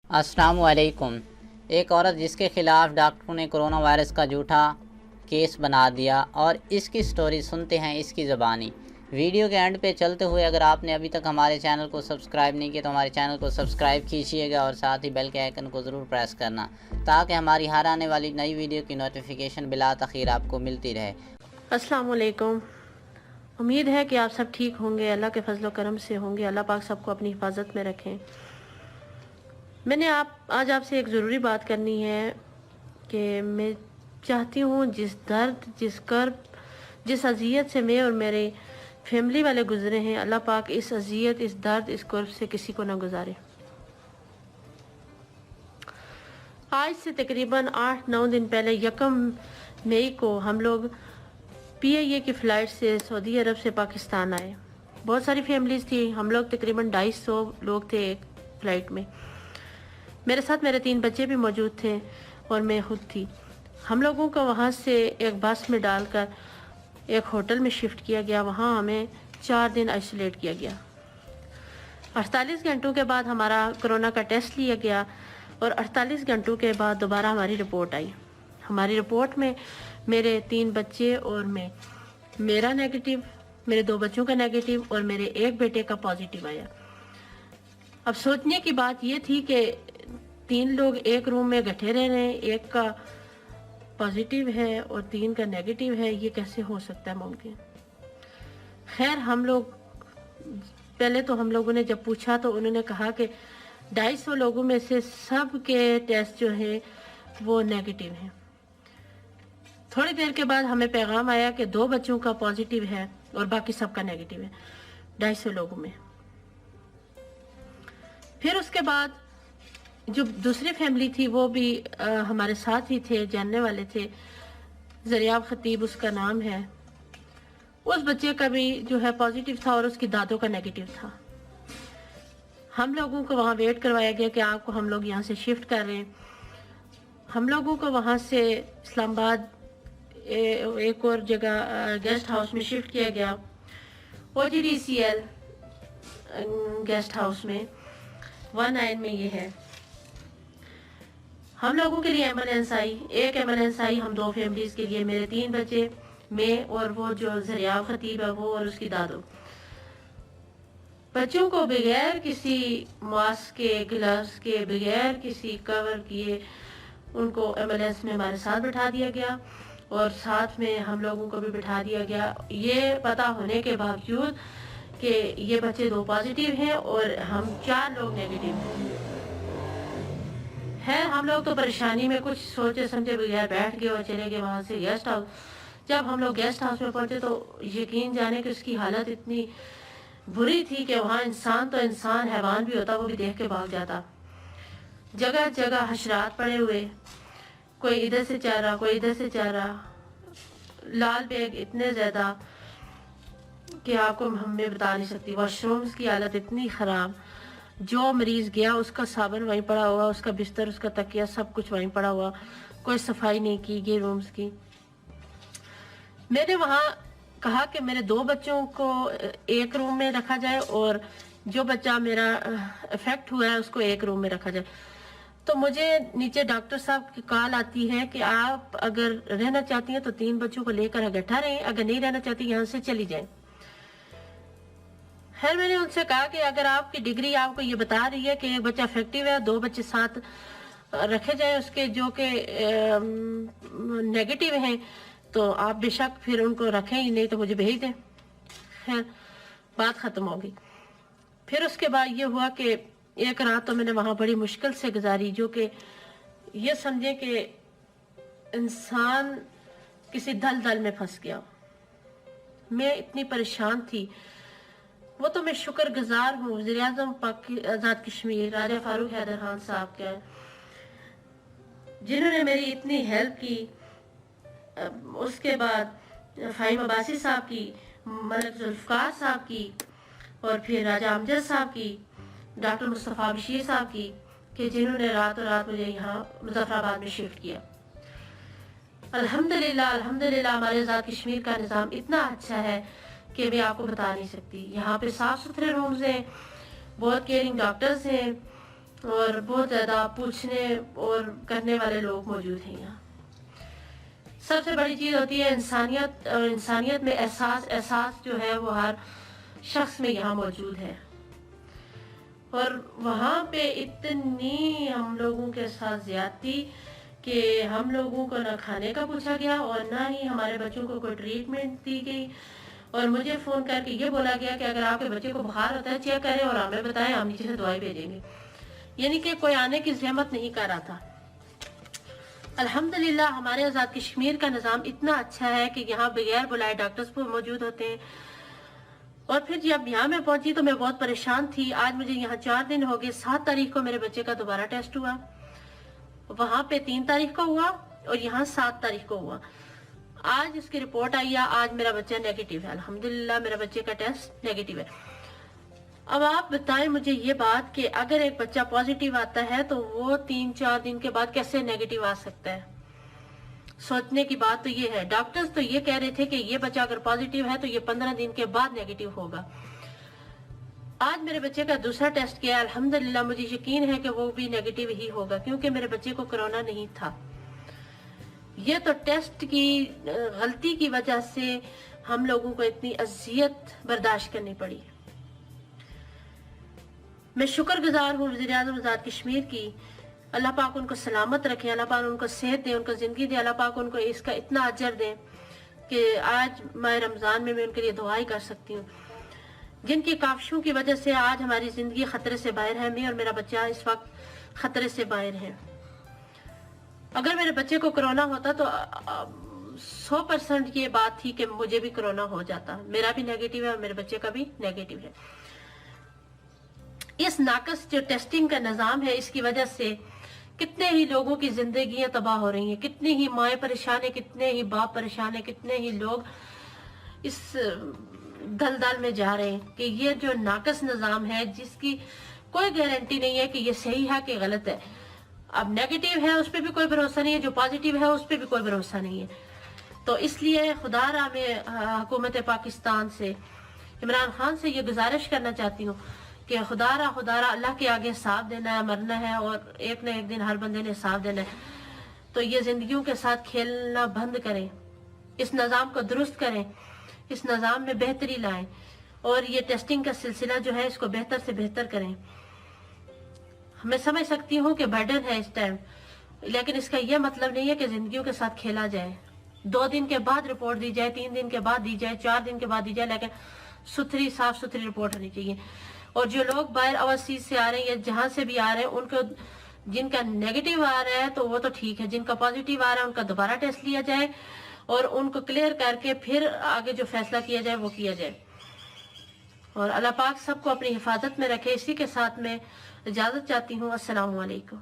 अस्सलामु अलैकुम। एक औरत जिसके ख़िलाफ़ डॉक्टरों ने कोरोना वायरस का झूठा केस बना दिया, और इसकी स्टोरी सुनते हैं इसकी ज़बानी। वीडियो के एंड पे चलते हुए अगर आपने अभी तक हमारे चैनल को सब्सक्राइब नहीं किया तो हमारे चैनल को सब्सक्राइब कीजिएगा और साथ ही बेल के आइकन को ज़रूर प्रेस करना, ताकि हमारी हर आने वाली नई वीडियो की नोटिफिकेशन बिला तख़ीर आपको मिलती रहे। अस्सलाम वालेकुम। उम्मीद है कि आप सब ठीक होंगे, अल्लाह के फजल करम से होंगे। अल्लाह पाक सबको अपनी हिफाजत में रखें। मैंने आज आपसे एक ज़रूरी बात करनी है कि मैं चाहती हूँ जिस दर्द, जिस कर्ब, जिस अजियत से मैं और मेरे फैमिली वाले गुजरे हैं, अल्लाह पाक इस अजियत, इस दर्द, इस कर्ब से किसी को ना गुजारे। आज से तकरीबन 8-9 दिन पहले 1 मई को हम लोग PIA की फ़्लाइट से सऊदी अरब से पाकिस्तान आए। बहुत सारी फैमिलीज़ थी, हम लोग तकरीबन 250 लोग थे एक फ़्लाइट में। मेरे साथ मेरे 3 बच्चे भी मौजूद थे और मैं खुद थी। हम लोगों को वहाँ से एक बस में डालकर एक होटल में शिफ्ट किया गया। वहाँ हमें 4 दिन आइसोलेट किया गया। 48 घंटों के बाद हमारा कोरोना का टेस्ट लिया गया और 48 घंटों के बाद दोबारा हमारी रिपोर्ट आई। हमारी रिपोर्ट में मेरे 3 बच्चे और मेरा नेगेटिव, मेरे 2 बच्चों का नेगेटिव और मेरे एक बेटे का पॉजिटिव आया। अब सोचने की बात ये थी कि 3 लोग एक रूम में इकट्ठे रह रहे हैं, एक का पॉजिटिव है और 3 का नेगेटिव है, ये कैसे हो सकता है मुमकिन। खैर, पहले तो हम लोगों ने जब पूछा तो उन्होंने कहा कि 250 लोगों में से सब के टेस्ट जो है वो नेगेटिव हैं। थोड़ी देर के बाद हमें पैगाम आया कि 2 बच्चों का पॉजिटिव है और बाकी सबका नेगेटिव है, 250 लोगों में। फिर उसके बाद जो दूसरी फैमिली थी वो भी हमारे साथ ही थे, जानने वाले थे। ज़रियाब खतीब उसका नाम है। उस बच्चे का भी जो है पॉजिटिव था और उसकी दादों का नेगेटिव था। हम लोगों को वहाँ वेट करवाया गया कि आपको हम लोग यहाँ से शिफ्ट कर रहे हैं। हम लोगों को वहाँ से इस्लामाबाद एक और जगह गेस्ट हाउस में शिफ्ट किया गया, OGDCL गेस्ट हाउस में 19 में ये है। हम लोगों के लिए एम्बुलेंस आई, एक एम्बुलेंस आई हम 2 फैमिलीज के लिए, मेरे 3 बच्चे, मैं और वो जो ज़रियाब खतीब है वो और उसकी दादो। बच्चों को बगैर किसी मास्क के, ग्लव्स के, बगैर किसी कवर किए उनको एम्बुलेंस में हमारे साथ बैठा दिया गया और साथ में हम लोगों को भी बैठा दिया गया, ये पता होने के बावजूद कि ये बच्चे 2 पॉजिटिव हैं और हम 4 लोग नेगेटिव हैं। हम लोग तो परेशानी में कुछ सोचे समझे बगैर बैठ गए और चले गए वहाँ से गेस्ट हाउस। जब हम लोग गेस्ट हाउस में पहुंचे तो यकीन जाने कि उसकी हालत इतनी बुरी थी कि वहाँ इंसान तो इंसान, हैवान भी होता वो भी देख के भाग जाता। जगह जगह हशरात पड़े हुए, कोई इधर से चल रहा, कोई इधर से चल रहा। लाल बैग इतने ज़्यादा कि आपको मैं बता नहीं सकती। वॉशरूम्स की हालत इतनी ख़राब, जो मरीज़ गया उसका साबुन वहीं पड़ा हुआ, उसका बिस्तर, उसका तकिया, सब कुछ वहीं पड़ा हुआ, कोई सफाई नहीं की गई रूम्स की। मैंने वहाँ कहा कि मेरे 2 बच्चों को एक रूम में रखा जाए और जो बच्चा मेरा इफेक्ट हुआ है उसको एक रूम में रखा जाए। तो मुझे नीचे डॉक्टर साहब की कॉल आती है कि आप अगर रहना चाहती हैं तो 3 बच्चों को लेकर इकट्ठा रहें, अगर नहीं रहना चाहती यहाँ से चली जाएं। खैर, मैंने उनसे कहा कि अगर आपकी डिग्री आपको ये बता रही है कि एक बच्चा इफेक्टिव है, 2 बच्चे साथ रखे जाएं उसके जो कि नेगेटिव हैं, तो आप बेशक फिर उनको रखें ही, नहीं तो मुझे भेज दें। खैर, बात ख़त्म हो गई। फिर उसके बाद ये हुआ कि एक रात तो मैंने वहाँ बड़ी मुश्किल से गुजारी, जो कि ये समझे कि इंसान किसी दलदल में फंस गया। मैं इतनी परेशान थी। वो तो मैं शुक्रगुजार हूँ वज़ीर आज़म आज़ाद कश्मीर राजा फारूक हैदर खान साहब के, जिन्होंने मेरी इतनी हेल्प की। उसके बाद फ़हीम अब्बासी साहब की, मलिक जुल्फ़िकार साहब की और फिर राजा अमजद साहब की, डॉक्टर मुस्तफ़ा बशीर साहब की, कि जिन्होंने रातों रात मुझे यहाँ मुज़फ़्फ़राबाद में शिफ्ट किया। अल्हम्दुलिल्लाह, अल्हम्दुलिल्लाह हमारे आज़ाद कश्मीर का निज़ाम इतना अच्छा है कि मैं आपको बता नहीं सकती। यहाँ पे साफ़ सुथरे रूम्स हैं, बहुत केयरिंग डॉक्टर्स हैं اور بہت زیادہ پوچھنے اور کرنے والے لوگ موجود ہیں یہاں۔ سب سے بڑی چیز ہوتی ہے انسانیت، اور انسانیت میں احساس جو ہے وہ ہر شخص میں یہاں موجود ہے۔ اور وہاں پہ اتنی ہم لوگوں کے ساتھ زیادتی کہ ہم لوگوں کو نہ کھانے کا پوچھا گیا اور نہ ہی ہمارے بچوں کو کوئی ٹریٹمنٹ دی گئی، اور مجھے فون کر کے یہ بولا گیا کہ اگر آپ کے بچے کو بخار ہوتا ہے چیک کریں اور ہمیں بتائیں، ہم نیچے سے دوائی بھیجیں گے، یعنی کہ کوئی آنے کی زحمت نہیں کر رہا تھا۔ الحمدللہ ہمارے آزاد کشمیر کا نظام اتنا اچھا ہے کہ یہاں بغیر بلائے ڈاکٹرز موجود ہوتے ہیں۔ اور پھر جب یہاں میں پہنچی تو میں بہت پریشان تھی۔ آج مجھے یہاں 4 دن ہو گئے، 7 تاریخ کو میرے بچے کا دوبارہ ٹیسٹ ہوا، وہاں پہ 3 تاریخ کو ہوا اور یہاں 7 تاریخ کو ہوا۔ آج اس کی رپورٹ آئی ہے، آج میرا بچہ نیگیٹیو ہے، الحمدللہ میرا بچے کا ٹیسٹ نیگیٹیو ہے۔ اب آپ بتائیں مجھے یہ بات کہ اگر ایک بچہ پازیٹیو آتا ہے تو وہ 3-4 دن کے بعد کیسے نیگیٹیو آ سکتا ہے؟ سوچنے کی بات تو یہ ہے۔ ڈاکٹرز تو یہ کہہ رہے تھے کہ یہ بچہ اگر پازیٹیو ہے تو یہ 15 دن کے بعد نیگیٹیو ہوگا۔ آج میرے بچے کا دوسرا ٹیسٹ کیا، الحمدللہ مجھے یقین ہے کہ وہ بھی نیگیٹیو ہی ہوگا، کیونکہ میرے بچے کو کرونا نہیں تھا۔ یہ تو ٹیسٹ کی غلطی کی وجہ سے ہم لوگوں کو اتنی اذیت برداشت کرنی پڑی۔ میں شکر گزار ہوں وزیر اعظم آزاد کشمیر کی، اللہ پاک ان کو سلامت رکھے، اللہ پاک ان کو صحت دے، ان کو زندگی دے، اللہ پاک ان کو اس کا اتنا اجر دے کہ آج ماہ رمضان میں ان کے لیے دعائیں کر سکتی ہوں، جن کی کاوشوں کی وجہ سے آج ہماری زندگی خطرے سے باہر ہے۔ میں اور میرا بچہ اس وقت خطرے سے باہر ہے۔ اگر میرے بچے کو کرونا ہوتا تو 100% یہ بات تھی کہ مجھے بھی کرونا ہو جاتا، میرا بھی نیگیٹیو ہے اور میرے بچے کا بھی نیگیٹیو ہے۔ اس ناقص جو ٹیسٹنگ کا نظام ہے، اس کی وجہ سے کتنے ہی لوگوں کی زندگیاں تباہ ہو رہی ہیں، کتنی ہی مائیں پریشان ہیں، کتنے ہی باپ پریشان ہیں، کتنے ہی لوگ اس دلدل میں جا رہے ہیں کہ یہ جو ناقص نظام ہے جس کی کوئی گارنٹی نہیں ہے کہ یہ صحیح ہے کہ غلط ہے۔ اب نیگیٹیو ہے اس پہ بھی کوئی بھروسہ نہیں ہے، جو پازیٹیو ہے اس پہ بھی کوئی بھروسہ نہیں ہے۔ تو اس لیے خدا را میں حکومت پاکستان سے، عمران خان سے یہ گزارش کرنا چاہتی ہوں کہ خدا را اللہ کے آگے حساب دینا ہے، مرنا ہے، اور ایک نہ ایک دن ہر بندے نے حساب دینا ہے۔ تو یہ زندگیوں کے ساتھ کھیلنا بند کریں، اس نظام کو درست کریں، اس نظام میں بہتری لائیں، اور یہ ٹیسٹنگ کا سلسلہ جو ہے اس کو بہتر سے بہتر کریں۔ میں سمجھ سکتی ہوں کہ برڈن ہے اس ٹائم، لیکن اس کا یہ مطلب نہیں ہے کہ زندگیوں کے ساتھ کھیلا جائے۔ 2 دن کے بعد رپورٹ دی جائے، 3 دن کے بعد دی جائے، 4 دن کے بعد دی جائے، لیکن صاف ستھری رپورٹ ہونی چاہیے۔ اور جو لوگ باہر اوورسیز سے آ رہے ہیں یا جہاں سے بھی آ رہے ہیں، ان کو جن کا نیگیٹیو آ رہا ہے تو وہ تو ٹھیک ہے، جن کا پازیٹیو آ رہا ہے ان کا دوبارہ ٹیسٹ لیا جائے اور ان کو کلیئر کر کے پھر آگے جو فیصلہ کیا جائے وہ کیا جائے۔ اور اللہ پاک سب کو اپنی حفاظت میں رکھے۔ اسی کے ساتھ میں اجازت چاہتی ہوں۔ السلام علیکم۔